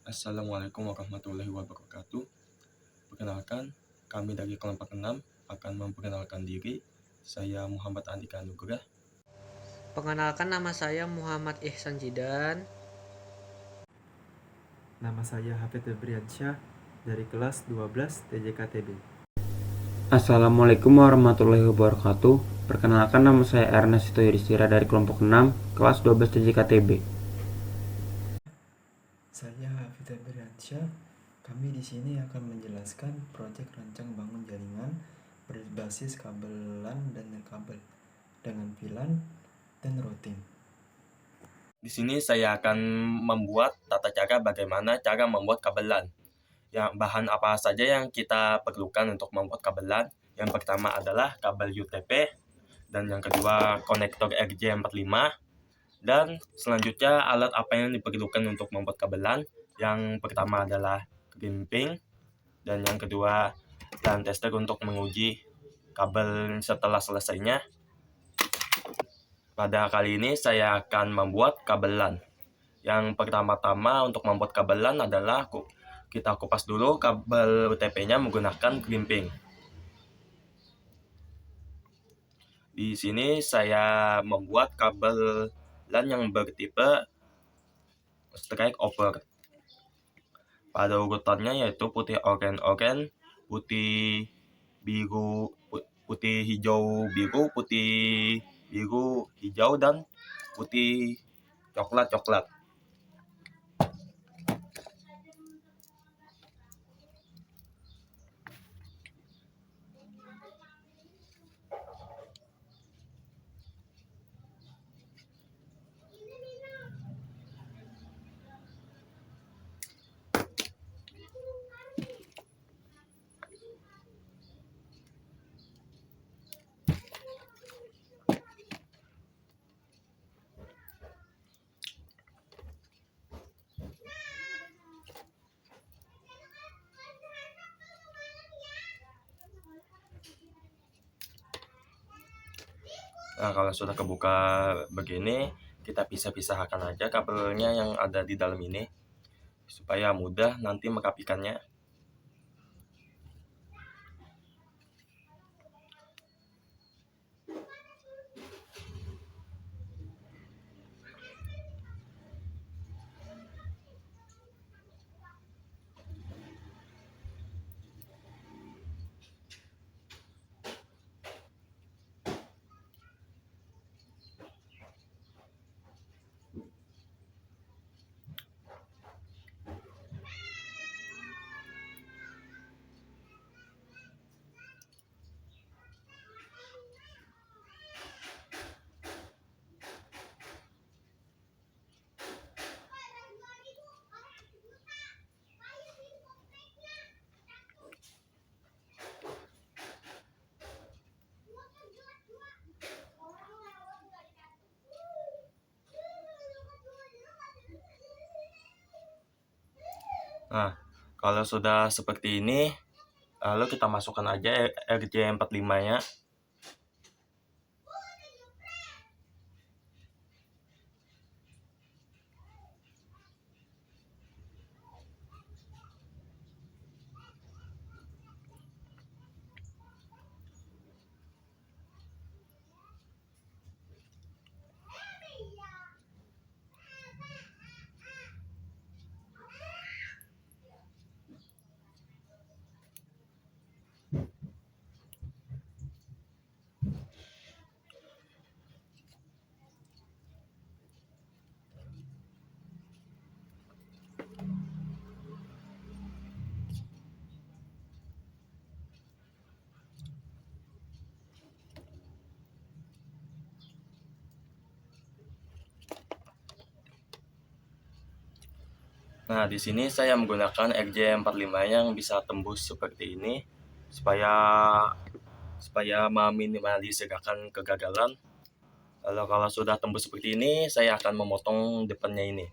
Assalamualaikum warahmatullahi wabarakatuh. Perkenalkan, kami dari kelompok 6 akan memperkenalkan diri. Saya Muhammad Andika Nugrah. Perkenalkan, nama saya Muhammad Ihsan Jidan. Nama saya Hafid Febriansyah dari kelas 12 TJKTB. Assalamualaikum warahmatullahi wabarakatuh. Perkenalkan, nama saya Ernest Yudhistira dari kelompok 6, kelas 12 TJKTB. Saya Hafid Febriansyah. Kami di sini akan menjelaskan proyek rancang bangun jaringan berbasis kabelan dan kabel dengan VLAN dan routing. Di sini saya akan membuat tata cara bagaimana cara membuat kabelan. Yang bahan apa saja yang kita perlukan untuk membuat kabelan. Yang pertama adalah kabel UTP, dan yang kedua konektor RJ45, dan selanjutnya alat apa yang diperlukan untuk membuat kabelan. Yang pertama adalah crimping, dan yang kedua dan tester untuk menguji kabel setelah selesainya. Pada kali ini saya akan membuat kabelan. Yang pertama-tama untuk membuat kabelan adalah kita kupas dulu kabel UTP-nya menggunakan crimping. Di sini saya membuat kabel LAN yang bertipe strike over. Pada urutannya yaitu putih oranye, putih biru, putih hijau biru, putih biru hijau, dan putih coklat. Nah, kalau sudah kebuka begini, kita pisah-pisahkan aja kabelnya yang ada di dalam ini supaya mudah nanti merapikannya. Nah, kalau sudah seperti ini, lalu kita masukkan aja RJ45-nya. Nah, di sini saya menggunakan RJ45 yang bisa tembus seperti ini supaya meminimalisir akan kegagalan. Lalu kalau sudah tembus seperti ini, saya akan memotong depannya ini.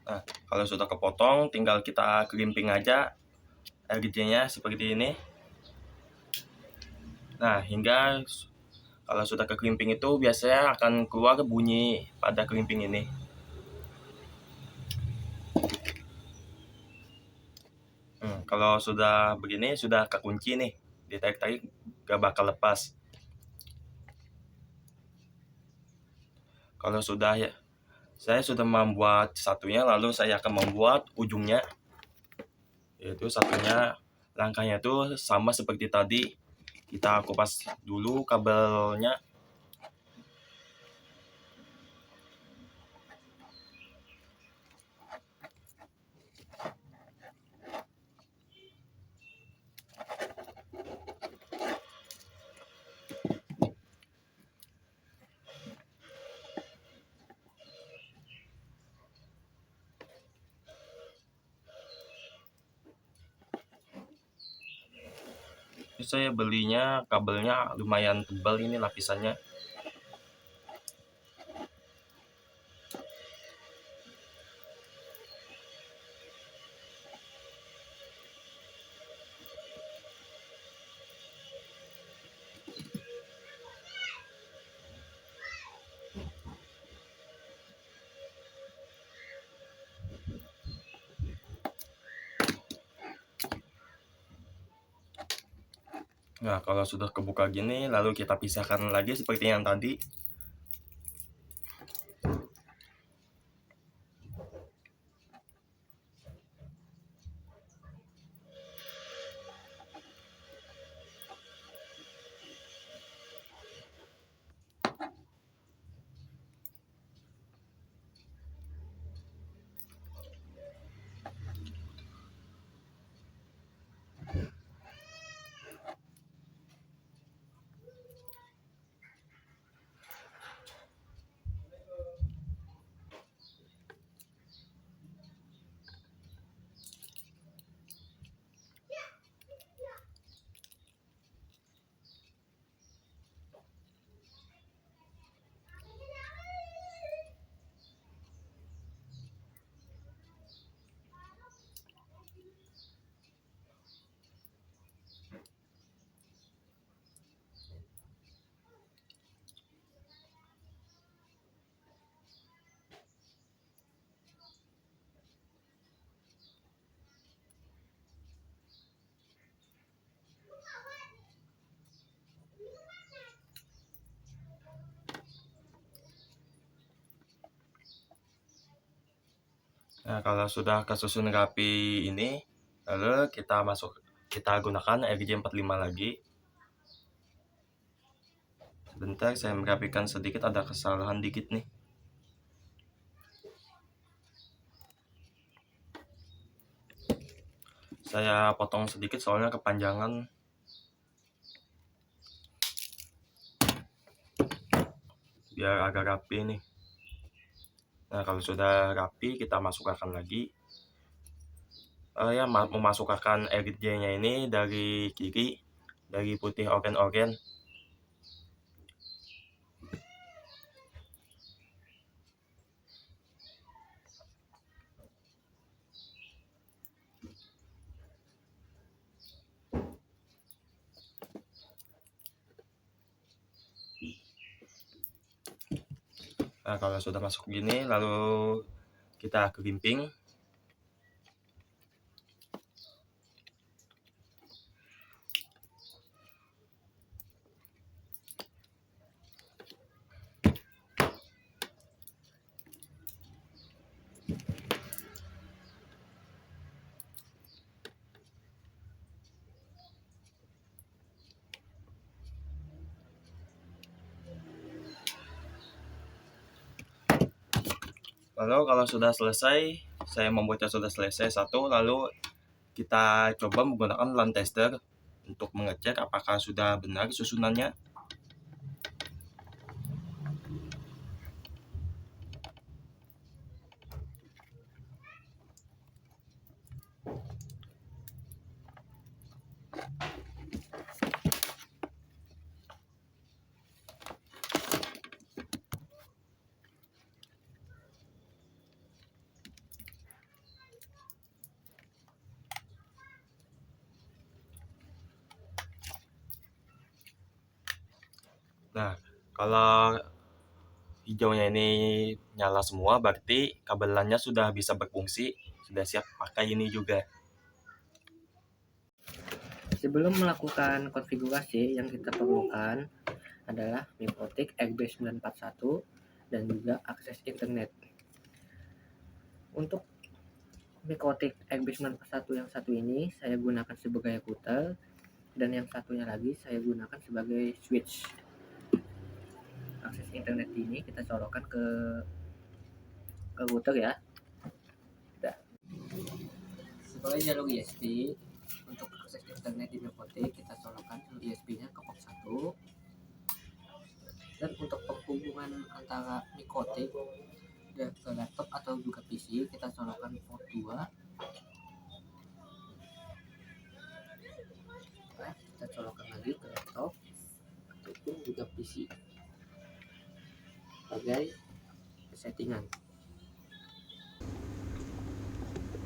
Nah, kalau sudah kepotong, tinggal kita kerimping aja RGJ-nya seperti ini. Nah, hingga kalau sudah kekerimping itu biasanya akan keluar bunyi pada kerimping ini. Kalau sudah begini, sudah kekunci nih, ditarik-tarik gak bakal lepas. Kalau sudah ya, saya sudah membuat satunya, lalu saya akan membuat ujungnya. Yaitu satunya, langkahnya itu sama seperti tadi. Kita kupas dulu kabelnya. Saya belinya kabelnya lumayan tebal ini lapisannya. Nah, kalau sudah kebuka gini, lalu kita pisahkan lagi seperti yang tadi. Nah, kalau sudah kesusun rapi ini, lalu kita gunakan RJ 45 lagi. Sebentar, saya merapikan sedikit, ada kesalahan dikit nih. Saya potong sedikit soalnya kepanjangan. Biar agak rapi nih. Nah, kalau sudah rapi, kita masukkan lagi. Memasukkan RJ-nya ini dari kiri, dari putih oranye. Nah, kalau sudah masuk gini, lalu kita kerimping. Lalu kalau sudah selesai, saya membuatnya sudah selesai satu, lalu kita coba menggunakan LAN tester untuk mengecek apakah sudah benar susunannya. Nah, kalau hijaunya ini nyala semua, berarti kabelannya sudah bisa berfungsi, sudah siap pakai ini juga. Sebelum melakukan konfigurasi, yang kita perlukan adalah Mipotik XB941 dan juga akses internet. Untuk Mipotik XB941 yang satu ini saya gunakan sebagai router, dan yang satunya lagi saya gunakan sebagai switch. Akses internet ini kita colokkan ke router ya. Udah. Sebagai jalur USB, untuk akses internet di Mipotik kita colokkan USB-nya ke port 1. Dan untuk penghubungan antara Mipotik ke laptop atau juga PC kita colokkan port 2. Nah, kita colokkan lagi ke laptop ataupun juga PC sebagai settingan.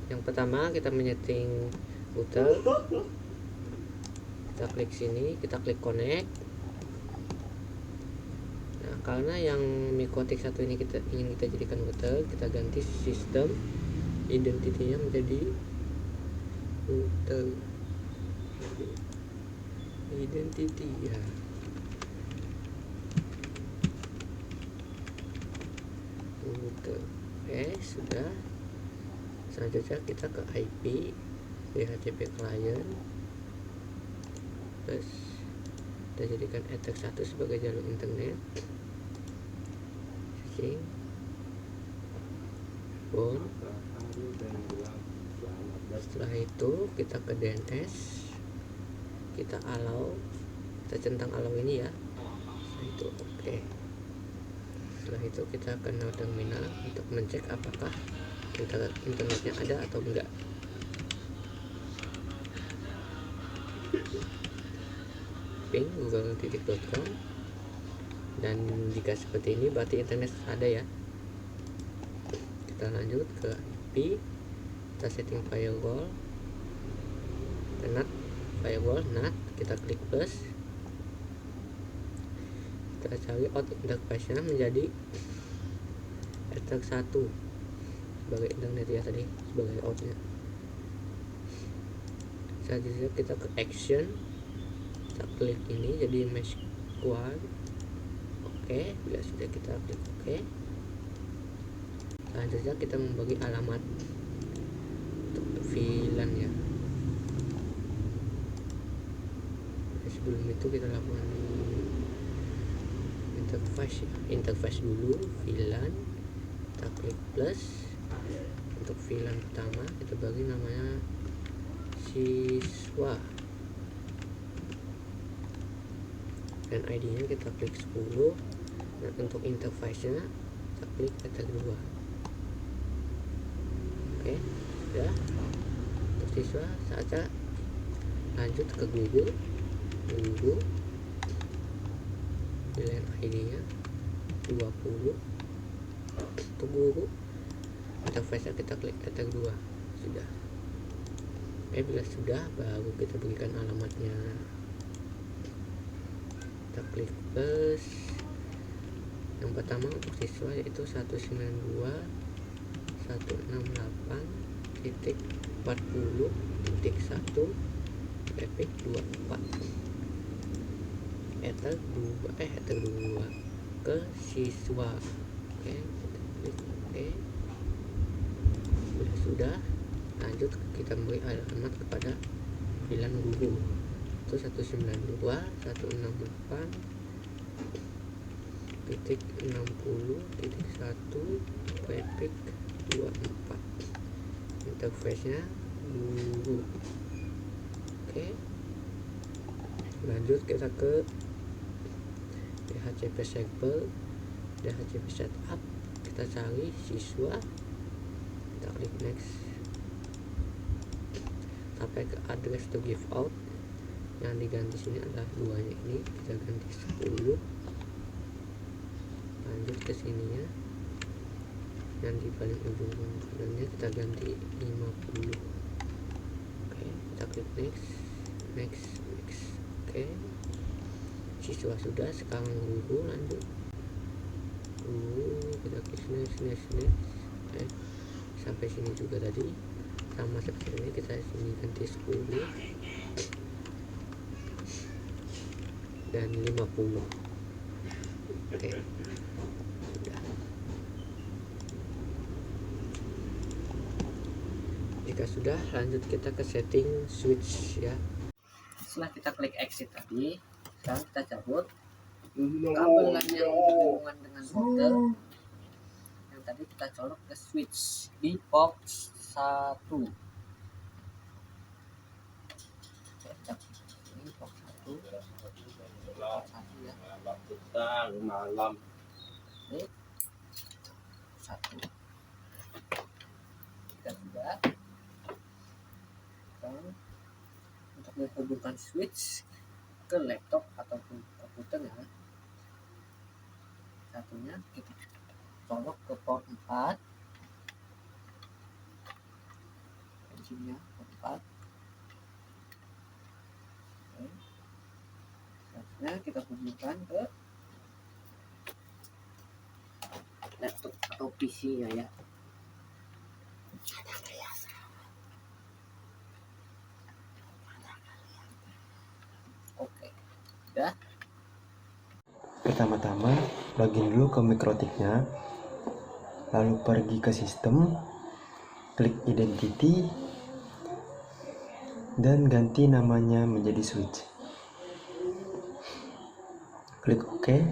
Yang pertama kita menyeting router, kita klik sini, kita klik connect. Nah, karena yang Mipotik 1 ini ingin kita jadikan router, kita ganti sistem identitinya menjadi router identity ya. Router. Sudah. Selanjutnya kita ke IP DHCP client, terus kita jadikan ether 1 sebagai jalur internet, switching phone. Setelah itu kita ke DNS, kita allow, kita centang allow ini ya. Setelah itu oke. Setelah itu kita ke node terminal untuk mencek apakah internetnya ada atau enggak. Ping google.com, dan jika seperti ini berarti internet ada ya. Kita lanjut ke IP, kita setting firewall, NAT firewall NAT, kita klik plus, kita cari out interface nya menjadi ether 1 sebagai internet ya, tadi sebagai outnya. Selanjutnya kita ke action, kita klik ini jadi mesh quad. Oke, bila sudah kita klik oke. Selanjutnya kita membagi alamat untuk VLAN ya. Sebelum itu kita lakukan interface dulu VLAN, kita klik plus. Untuk VLAN pertama kita bagi namanya siswa, dan ID nya kita klik 10. Dan untuk interface nya kita klik ether 2. Oke, sudah. Untuk siswa saja lanjut ke Google, pilihan ID nya 20. Untuk guru interface nya kita klik ether 2. Sudah. Bila sudah baru kita berikan alamatnya, kita klik plus. Yang pertama untuk siswa yaitu 192.168.40.1 epic 24 ether 2 ke siswa. Oke, kita klik oke. Sudah, lanjut kita beri alamat kepada VLAN guru itu 192.168.60.1 epic 24. Interface nya guru. Oke, lanjut kita ke DHCP server, DHCP setup, kita cari siswa, kita klik next sampai ke address to give out. Yang diganti sini adalah 2-nya ini, kita ganti 10. Lanjut ke sininya, yang di paling ujung kanannya kita ganti 50. Oke, kita klik next. Oke, siswa sudah, sekarang guru lanjut. Kita klik next. Sampai sini juga tadi sama seperti ini, kita sini ganti 10 dan 50. Oke, sudah. Jika sudah, lanjut kita ke setting switch ya. Setelah kita klik exit tadi, sekarang kita cabut kabel yang berhubungan dengan router yang tadi kita colok ke switch di port 1. Ini port 1 ya. Malam. Ini 1. Kita sudah. Sekarang untuk menghubungkan switch ke laptop ataupun komputer ya, satunya kita colok ke port 4, kuncinya port 4. Oke. Selanjutnya kita hubungkan ke laptop atau PC nya ya. Oke, udah. Pertama-tama login dulu ke Mikrotiknya, lalu pergi ke sistem, klik identity, dan ganti namanya menjadi switch. Klik OK,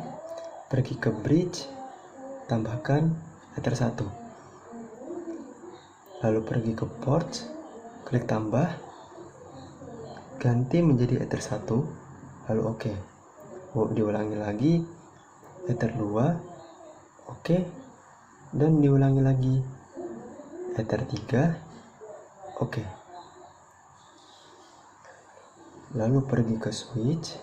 pergi ke bridge, tambahkan Ether 1. Lalu pergi ke ports, klik tambah, ganti menjadi Ether 1, lalu OK. Diulangi lagi, Ether 2, OK, dan diulangi lagi, Ether 3, OK. Lalu pergi ke switch,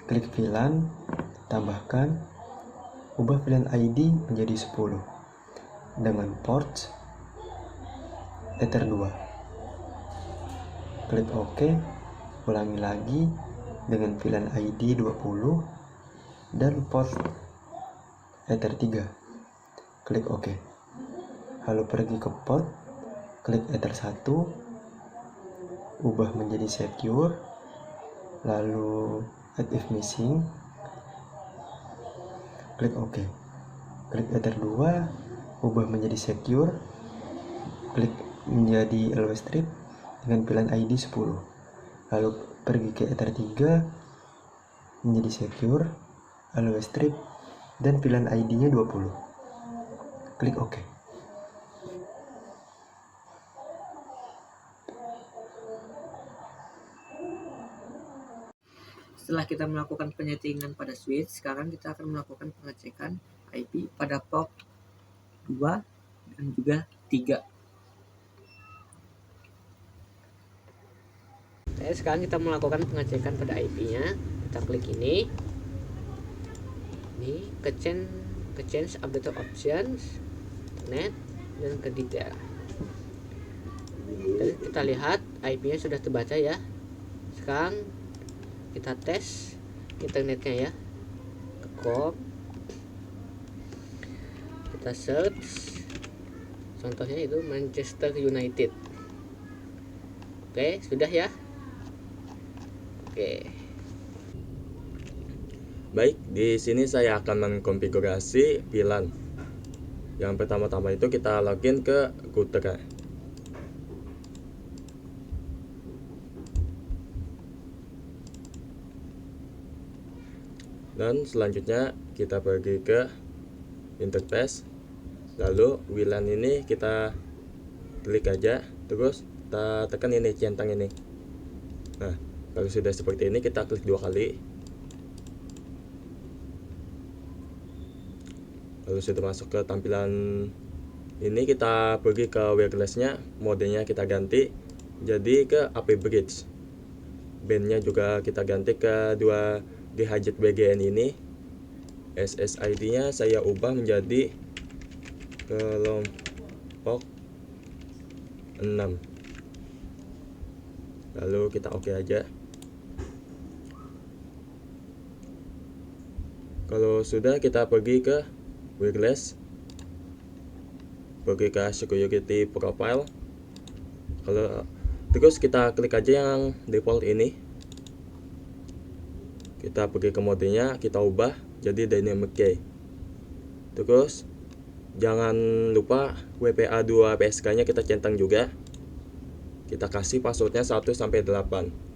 klik VLAN, tambahkan, ubah VLAN ID menjadi 10 dengan port Ether 2. Klik OK, ulangi lagi dengan VLAN ID 20 dan port Ether 3. Klik OK. Lalu pergi ke port, klik Ether 1, ubah menjadi secure, lalu add if missing, klik OK. Klik Ether 2, ubah menjadi secure, klik menjadi always strip dengan VLAN ID 10. Lalu pergi ke Ether 3, menjadi secure, always strip, dan VLAN ID-nya 20. Klik OK. Setelah kita melakukan penyetingan pada switch, sekarang kita akan melakukan pengecekan IP pada port 2 dan juga 3. Sekarang kita melakukan pengecekan pada IP-nya. Kita klik ini ke change update options, net, dan ke detail. Dan kita lihat IP-nya sudah terbaca ya. Sekarang kita tes internetnya ya, ke com, kita search, contohnya itu Manchester United. Oke, sudah ya. Oke. Baik, di sini saya akan mengkonfigurasi VLAN. Yang pertama-tama itu kita login ke router. Dan selanjutnya kita pergi ke interface. Lalu VLAN ini kita klik aja, terus kita tekan ini centang ini. Nah, kalau sudah seperti ini kita klik 2 kali. Lalu sudah masuk ke tampilan ini, kita pergi ke wirelessnya, modenya kita ganti jadi ke AP Bridge. Bandnya juga kita ganti ke 2 GHz BGN ini. SSID nya saya ubah menjadi kelompok 6. Lalu kita OK aja. Kalau sudah, kita pergi ke wireless, pergi ke security profile. Terus kita klik aja yang default ini. Kita pergi ke modenya, kita ubah jadi dynamic key. Terus jangan lupa WPA2 PSK nya kita centang juga. Kita kasih passwordnya 1 sampai 8.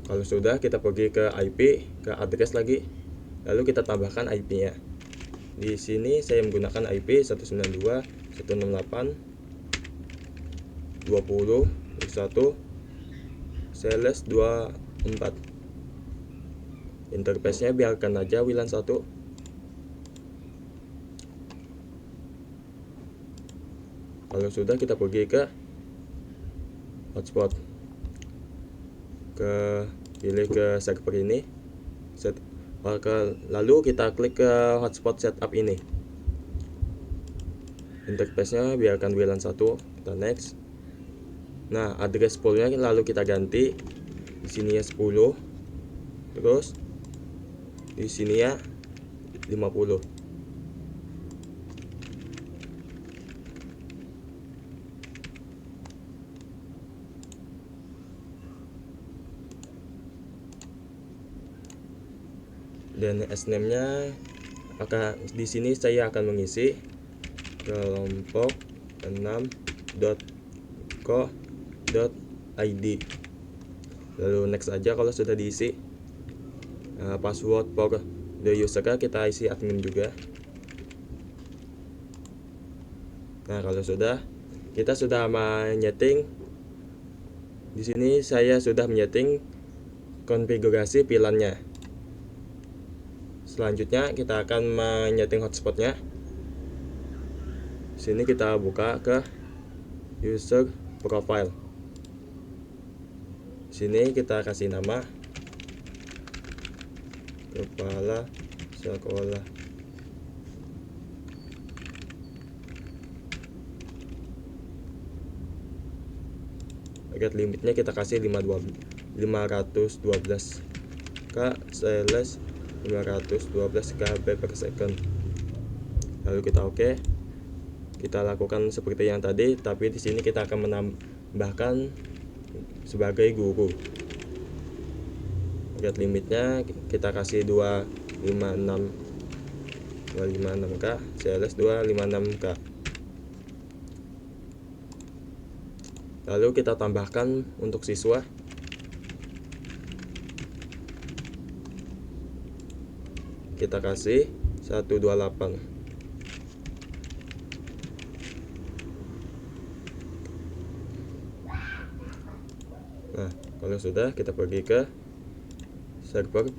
Kalau sudah, kita pergi ke IP, ke address lagi, lalu kita tambahkan IP-nya. Di sini saya menggunakan IP 192.168.20.1/24. Interface-nya biarkan aja WLAN 1. Kalau sudah, kita pergi ke hotspot, pilih ke server ini, lalu kita klik ke hotspot setup ini. Interface-nya biarkan WLAN 1, kita next. Nah, address pool-nya lalu kita ganti. Di sini ya 10. Terus di sini ya 50. Dan sname-nya di sini saya akan mengisi kelompok 6.co.id. Lalu next aja kalau sudah diisi. Password for the user kita isi admin juga. Nah, kalau sudah, kita sudah menyeting. Di sini saya sudah menyeting konfigurasi VLAN-nya. Selanjutnya kita akan menyeting hotspotnya. Sini kita buka ke user profile. Sini kita kasih nama kepala sekolah. Paket limitnya kita kasih 512k/512 KB per second. Lalu kita oke. Kita lakukan seperti yang tadi, tapi di sini kita akan menambahkan sebagai guru. Paket limitnya kita kasih 256k, CLS 256k. Lalu kita tambahkan untuk siswa. Kita kasih 128. Nah, kalau sudah, kita pergi ke server.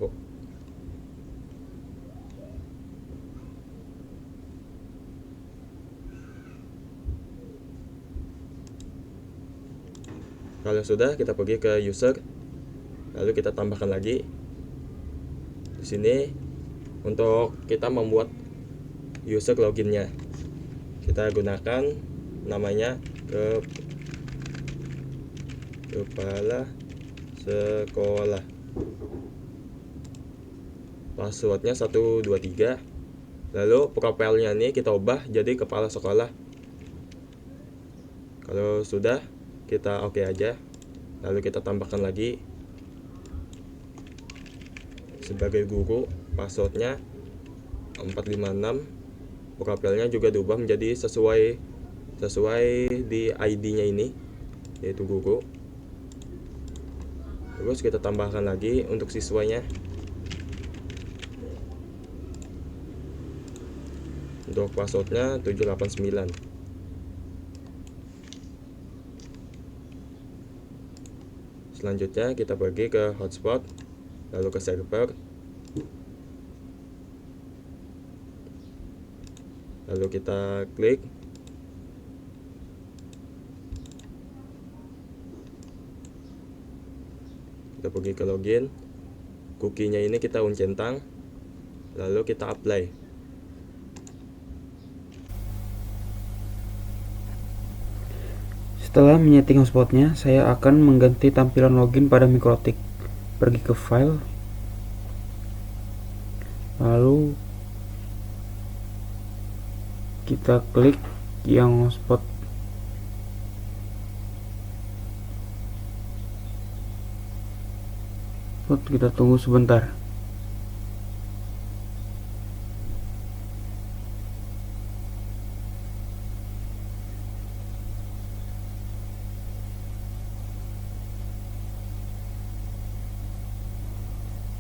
Kalau sudah, kita pergi ke user, lalu kita tambahkan lagi. Di sini untuk kita membuat user loginnya, kita gunakan namanya kepala sekolah. Passwordnya 123. Lalu profilnya ini kita ubah jadi kepala sekolah. Kalau sudah, kita oke aja. Lalu kita tambahkan lagi sebagai guru, passwordnya 456. Profilnya juga diubah menjadi sesuai di ID-nya ini, yaitu guru. Terus kita tambahkan lagi untuk siswanya. Untuk passwordnya 789. Selanjutnya kita pergi ke hotspot, lalu ke server, lalu kita klik. Kita pergi ke login. Cookie-nya ini kita uncentang, lalu kita apply. Setelah menyeting hotspotnya, saya akan mengganti tampilan login pada Mikrotik. Pergi ke file, lalu kita klik yang hotspot. Kita tunggu sebentar.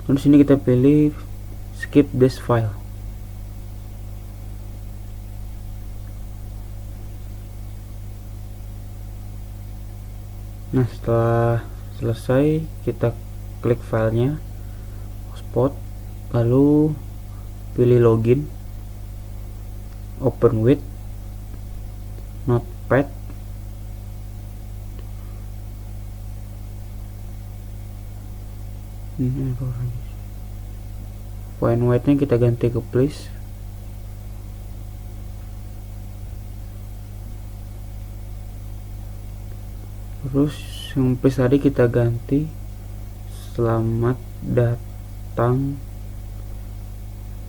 Lalu sini kita pilih skip this file. Nah, setelah selesai kita klik filenya, hotspot, lalu pilih login, open with notepad, point weight-nya kita ganti ke please. Terus yang please tadi kita ganti selamat datang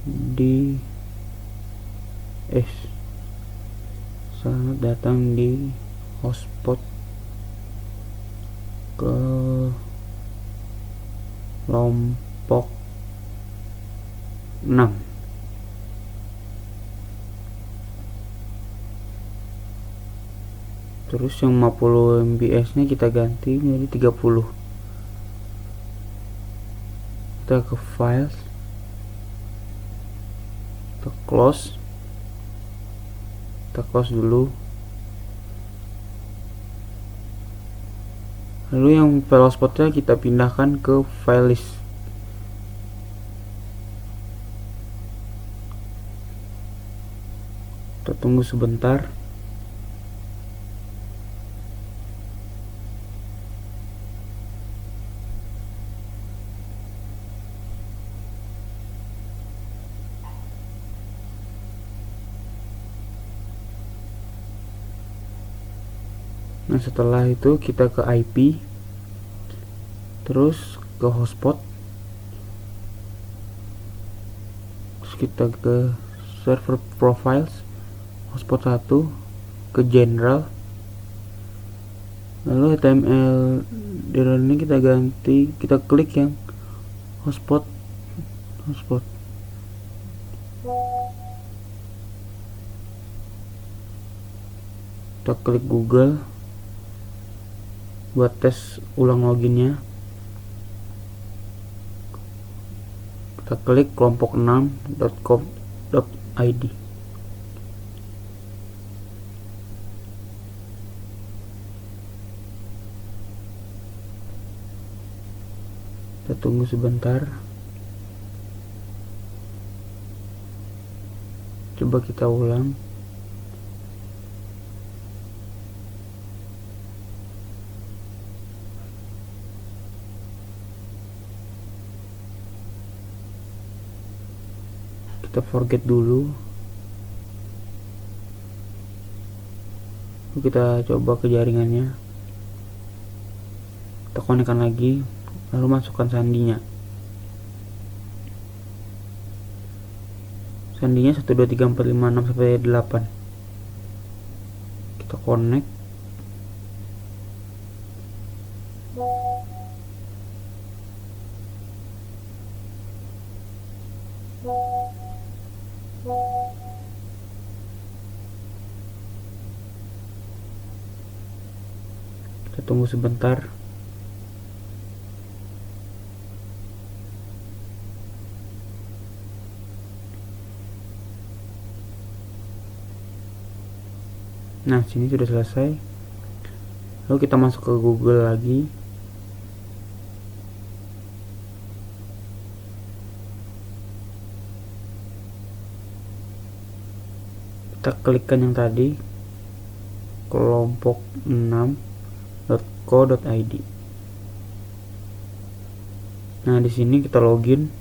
di selamat datang di hotspot ke kelompok 6. Terus yang 50 MBS nya kita ganti menjadi 30. Kita ke files, kita close dulu. Lalu yang file hotspotnya kita pindahkan ke file list. Kita tunggu sebentar. Nah, setelah itu kita ke IP, terus ke hotspot, terus kita ke server profiles, hotspot 1, ke general, lalu HTML ini kita ganti, kita klik yang hotspot. Kita klik Google buat tes ulang loginnya. Kita klik kelompok6.com.id. Kita tunggu sebentar. Coba kita ulang. Kita forget dulu. Lalu kita coba ke jaringannya. Kita konekkan lagi, lalu masukkan sandinya. Sandinya 1 2 3 4 5 6 sampai 8. Kita connect. Kita tunggu sebentar. Nah, sini sudah selesai. Lalu kita masuk ke Google lagi. Kita klikkan yang tadi, kelompok6.co.id. Nah, di sini kita login.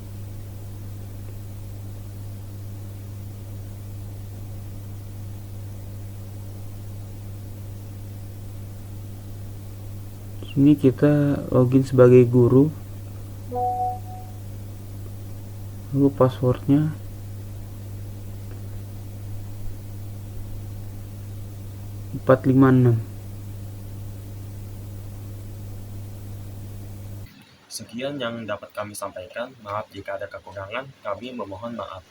Ini kita login sebagai guru, lalu passwordnya (456). Sekian yang dapat kami sampaikan. Maaf jika ada kekurangan, kami memohon maaf.